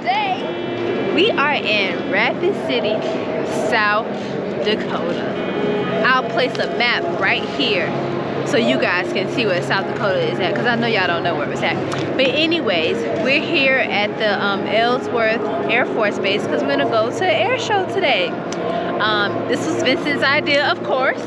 today we are in Rapid City, South Dakota. I'll place a map right here so you guys can see where South Dakota is at, because I know y'all don't know where it's at. But anyways, we're here at the Ellsworth Air Force Base because we're gonna go to the air show today. This was Vincent's idea, of course.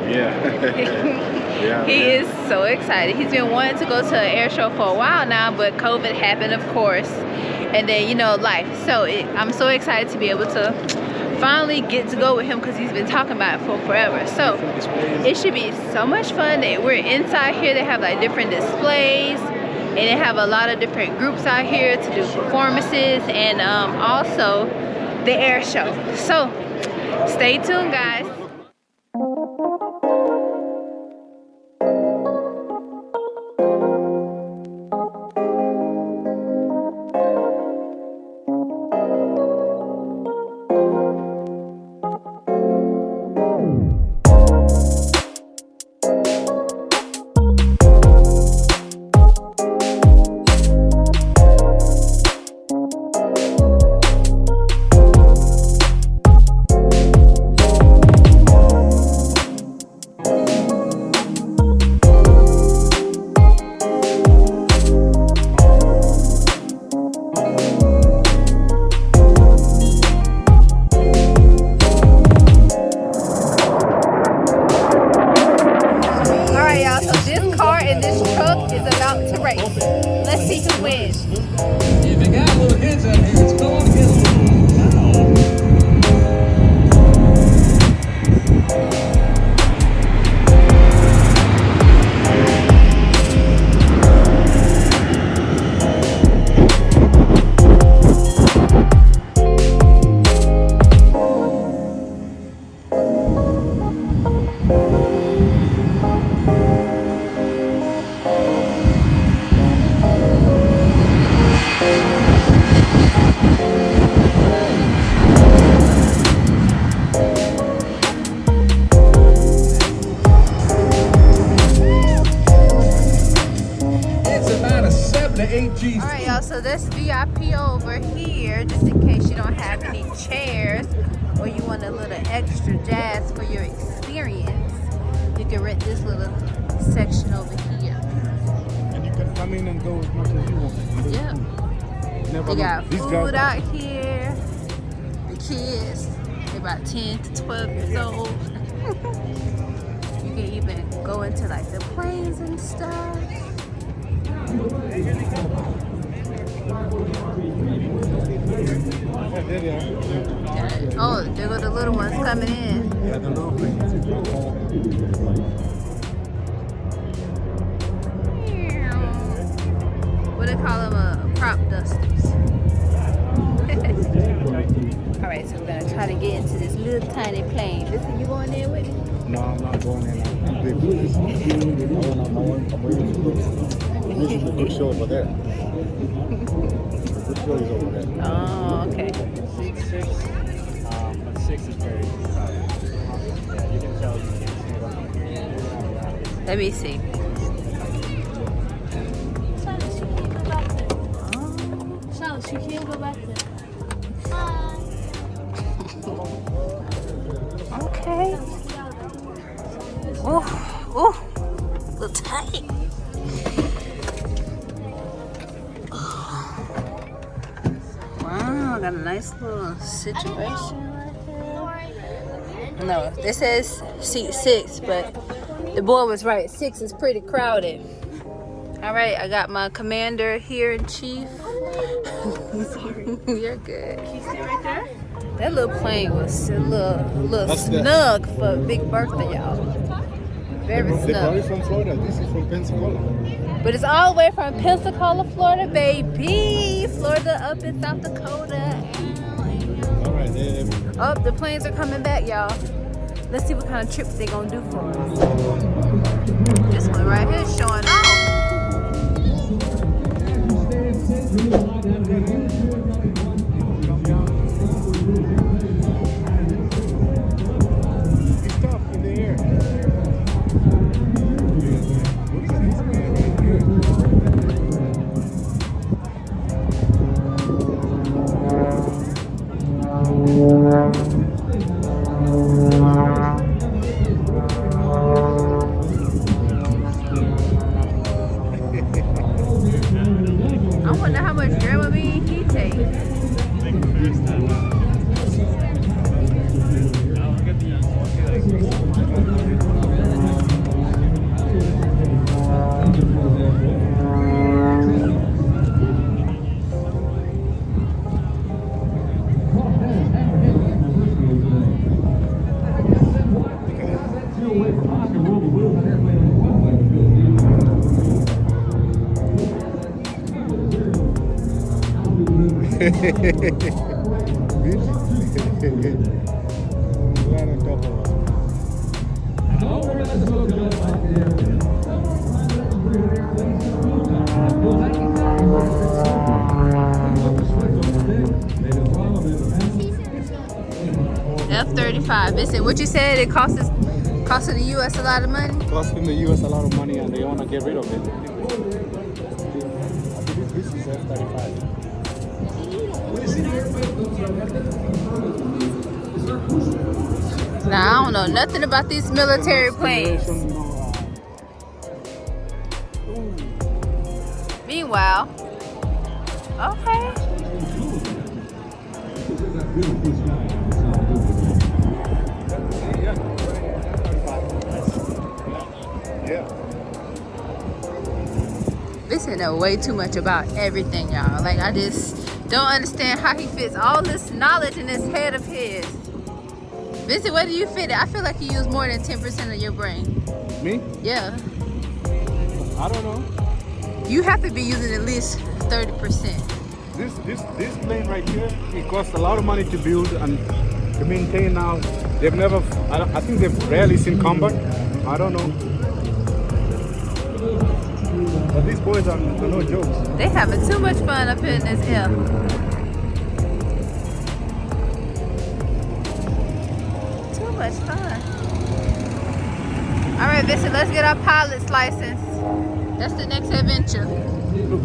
Yeah. He is so excited. He's been wanting to go to an air show for a while now, but COVID happened, of course, and then, you know, life. So I'm so excited to be able to finally get to go with him because he's been talking about it for forever. So it should be so much fun. We're inside here. They have like different displays, and they have a lot of different groups out here to do performances, and also the air show. So stay tuned, guys. Let's see who wins. If you got a little kids out here, it's going to get a little Alright, y'all, so this VIP over here, just in case you don't have any chairs or you want a little extra jazz for your experience, you can rent this little section over here. And you can come in and go as much as you want. Yeah. They got food out here. The kids, they're about 10 to 12 years old. You can even go into like the planes and stuff. Oh, there go the little ones coming in. Yeah, the little planes. What do they call them? Prop dusters. Alright, so we're going to try to get into this little tiny plane. Listen, you going there with me? No, I'm not going in. I'm big for this. I'm waiting for this. This is a good show over there. The good show is over there. Oh, okay. 6, but 6 is very crowded. Yeah, you can tell you can't see it on here. Let me see. Charlotte, she can't go back there. Okay. Oh, oh, a little tight. Wow, got a nice little situation right here. No, this says seat 6, but the boy was right. 6 is pretty crowded. All right, I got my commander here in chief. Sorry. You're good. Can you stay right there? That little plane was a little snug for a big birthday, y'all. Very They're probably snug. from Florida. This is from Pensacola. But it's all the way from Pensacola, Florida, baby. Florida up in South Dakota. All right, then. Oh, the planes are coming back, y'all. Let's see what kind of trips they're gonna do for us. This one right here is showing off. It's tough in the air. Right on top of us. F-35. Listen, what you said it costing the U.S. a lot of money? Costing the U.S. a lot of money and they want to get rid of it. I believe this is F-35. Now, I don't know nothing about these military planes. Meanwhile, okay. Yeah. Listen, know way too much about everything, y'all. Like, I just don't understand how he fits all this knowledge in this head of his. Vincent, where do you fit it? I feel like you use more than 10% of your brain. Me? Yeah. I don't know. You have to be using at least 30%. This plane right here, it costs a lot of money to build and to maintain now. They've never, I think they've rarely seen combat. I don't know. But these boys are no jokes. They having too much fun up here in this air. Too much fun. All right, Vincent, let's get our pilot's license. That's the next adventure. Look.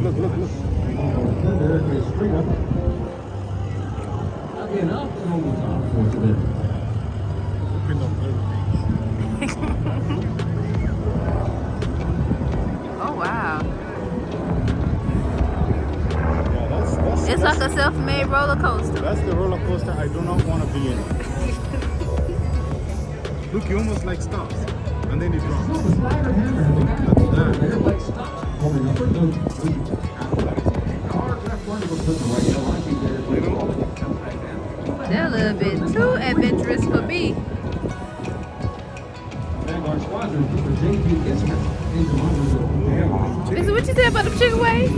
Oh, wow. Yeah, that's It's like a self-made roller coaster. That's the roller coaster I do not want to be in. Look, you almost like stops, and then it drops. They're a little bit too adventurous for me. This is what you said about the chicken wings?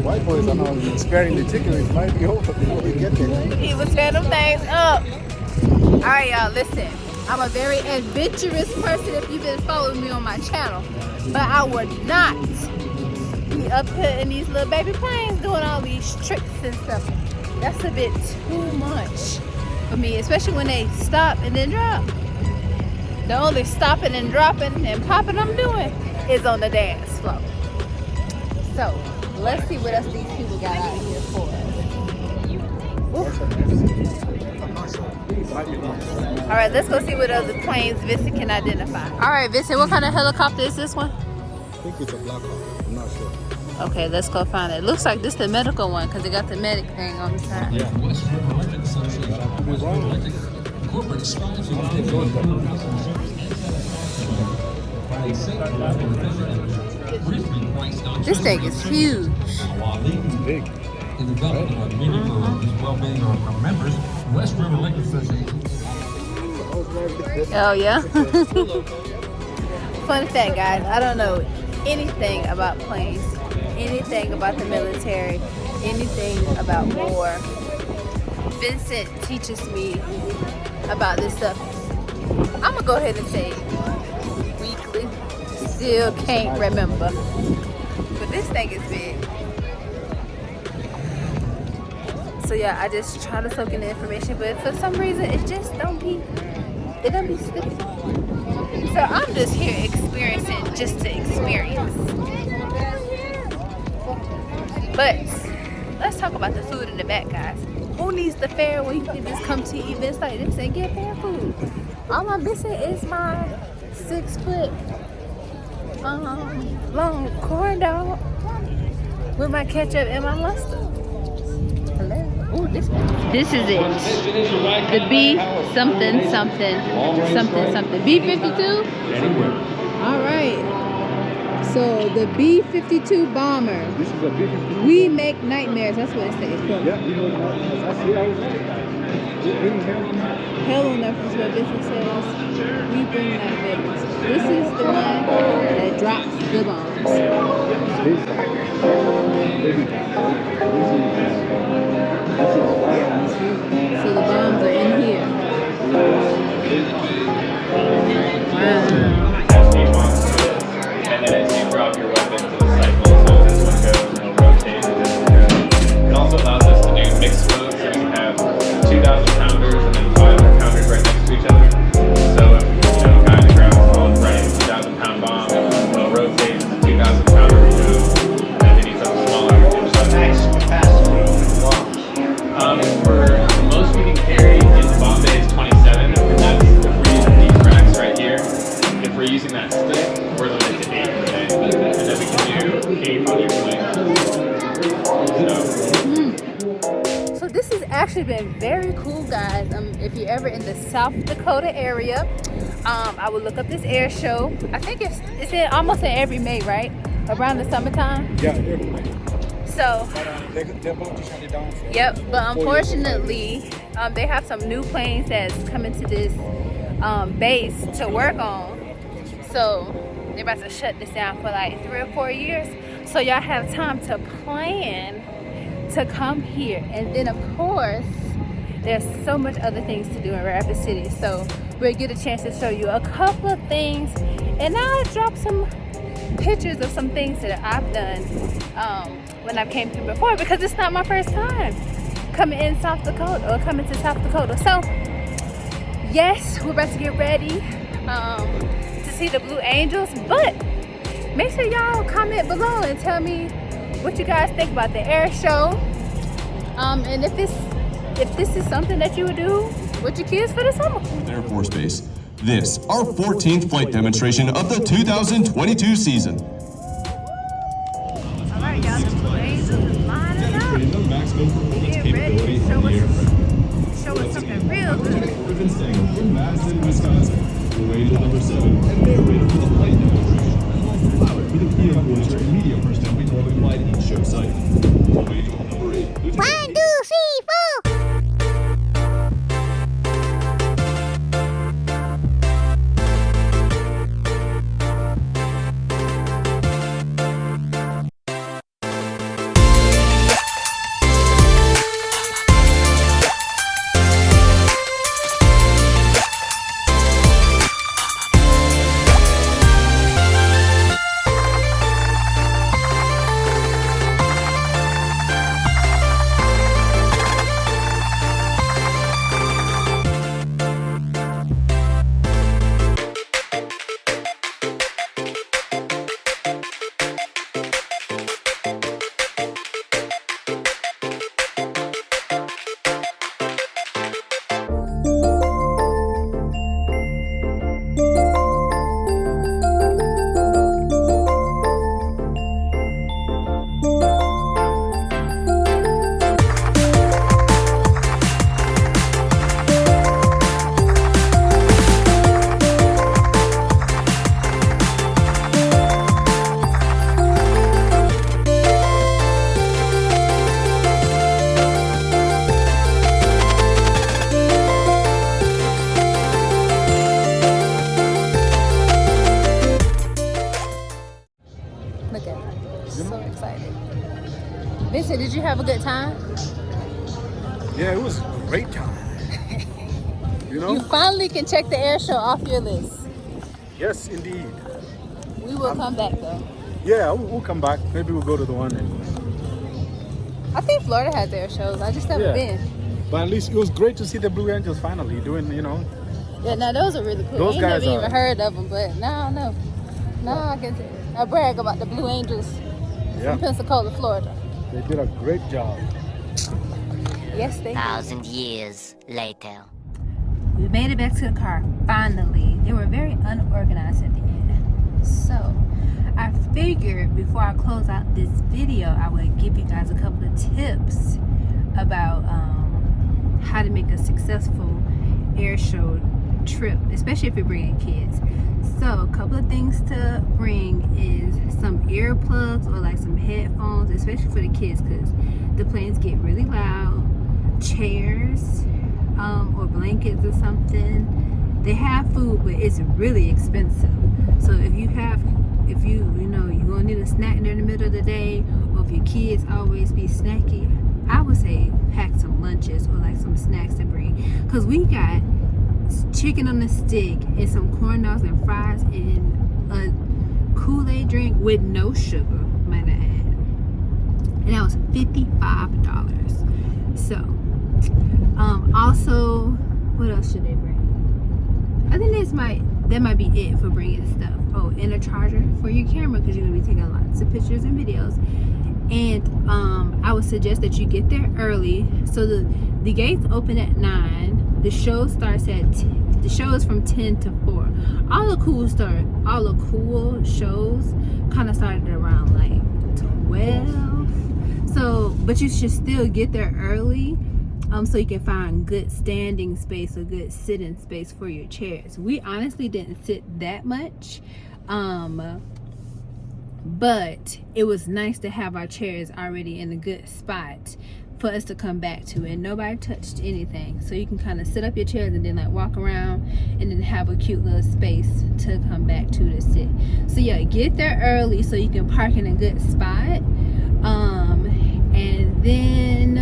White boys are now sparing the chicken. It might be over before we get there. He was tearing them things up. All right, y'all, listen. I'm a very adventurous person if you've been following me on my channel. But I would not be up here in these little baby planes doing all these tricks and stuff. That's a bit too much for me, especially when they stop and then drop. The only stopping and dropping and popping I'm doing is on the dance floor. So, let's see what else these people got out here for us. All right, let's go see what other planes Vincent can identify. All right, Vincent, what kind of helicopter is this one? I think it's a Black Hawk. I'm not sure. Okay, let's go find it. Looks like this is the medical one because it got the medic thing on the side. Yeah. This thing is huge. Big. In development of many programs, well-being of our members, West River Lake Association. Oh, yeah? Fun fact, guys, I don't know anything about planes, anything about the military, anything about war. Vincent teaches me about this stuff. I'm gonna go ahead and say weekly. Still can't remember. But this thing is big. So yeah, I just try to soak in the information, but for some reason it just don't be sticking. So I'm just here experiencing just to experience. But let's talk about the food in the back, guys. Who needs the fair when you can just come to events like this and get fair food? All I'm missing is my 6 foot long corn dog with my ketchup and my mustard. Hello. Ooh, this is it. The B something. B-52? All right. So the B-52 bomber. This is a B-52. We make nightmares. That's what it says. Yeah, you know, that's Hell on earth is what Vincent says. We bring that Vegas. This is the one that drops the bombs. So the bombs are in here. Wow. And then as you drop your weapon to the cycle, so this one goes and it'll rotate and this one goes. It also allows us to do mixed mode, so we can have 2,000 pounders and then 500 pounders right next to each other. So if a guy in the ground is falling right, 2,000 pound bomb, it'll rotate to 2,000 pounder remove, and then if you need something smaller, we can just Max capacity. for the most we can carry in the bomb bay is 27, and that's if we're using these racks right here. If we're using that stick, we're limited to 8 per day, and then we can do 8 on each leg. So this has actually been very cool, guys. If you're ever in the South Dakota area, I would look up this air show. I think it's in almost in every May, right? Around the summertime. Yeah, everywhere. So. They're both just shut it down. Yep, but unfortunately, they have some new planes that's coming to this base to work on. So they're about to shut this down for like 3 or 4 years. So y'all have time to plan to come here. And then of course, there's so much other things to do in Rapid City. So we'll get a chance to show you a couple of things. And I'll drop some pictures of some things that I've done when I came through before, because it's not my first time coming in South Dakota or coming to South Dakota. So yes, we're about to get ready to see the Blue Angels, but make sure y'all comment below and tell me what you guys think about the air show, and if this is something that you would do with your kids for the summer. Air Force Base. This, our 14th flight demonstration of the 2022 season. Alright, y'all, the Blue Angels is lining up. Demonstrating the maximum performance capability of the aircraft. Show us something real good. Griffin Sanger from Madison, Wisconsin. Blue Angel number 7 and narrator for the flight demonstration. Pilot for the PM Voyager and media personnel we normally fly to each show site. Blue Angel number 8. 1, 2, 3, 4. Vincent, did you have a good time? Yeah, it was a great time. You know? You finally can check the air show off your list. Yes, indeed. We will come back though. Yeah, we'll come back. Maybe we'll go to the one. I think Florida has air shows. I just haven't been. But at least it was great to see the Blue Angels finally doing, you know. Yeah, now those are really cool. Those I guys never are- even heard of them, but now I brag about the Blue Angels from Pensacola, Florida. They did a great job. Yes, they did. 1,000 years later. We made it back to the car, finally. They were very unorganized at the end. So, I figured before I close out this video, I would give you guys a couple of tips about how to make a successful air show trip, especially if you're bringing kids. So, a couple of things to bring is some earplugs or like some headphones, especially for the kids, because the planes get really loud. Chairs, or blankets or something. They have food, but it's really expensive. So if you know you're gonna need a snack during the middle of the day, or if your kids always be snacky, I would say pack some lunches or like some snacks to bring, because we got chicken on a stick and some corn dogs and fries and a Kool-Aid drink with no sugar, might I add, and that was $55. So also, what else should they bring? I think that might be it for bringing stuff. Oh, and a charger for your camera, because you're gonna be taking lots of pictures and videos. And I would suggest that you get there early. So the gates open at 9. The show starts the show is from 10 to 4. All the cool shows kind of started around like 12. So, but you should still get there early. So you can find good standing space or good sitting space for your chairs. We honestly didn't sit that much, but it was nice to have our chairs already in a good spot for us to come back to, and nobody touched anything. So you can kind of sit up your chairs and then like walk around and then have a cute little space to come back to sit. So yeah, get there early so you can park in a good spot. And then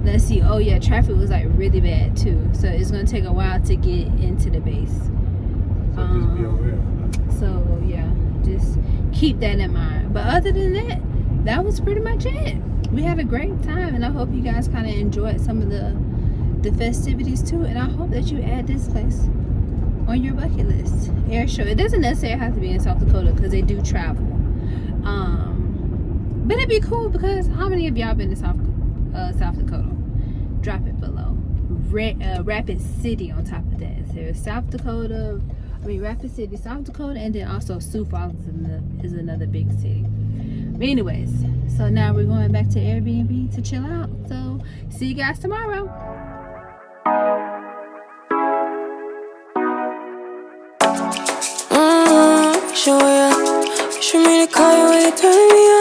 let's see. Oh yeah, traffic was like really bad too. So it's gonna take a while to get into the base. So just be aware of that. So yeah, just keep that in mind. But other than that, that was pretty much it. We had a great time, and I hope you guys kind of enjoyed some of the festivities too. And I hope that you add this place on your bucket list. Airshow. It doesn't necessarily have to be in South Dakota because they do travel. But it'd be cool, because how many of y'all been to South Dakota? Drop it below. Rapid City on top of that. So there's Rapid City, South Dakota, and then also Sioux Falls is another big city. But anyways, so now we're going back to Airbnb to chill out. So see you guys tomorrow. Show ya. Wish for me to call you when you're turning me on.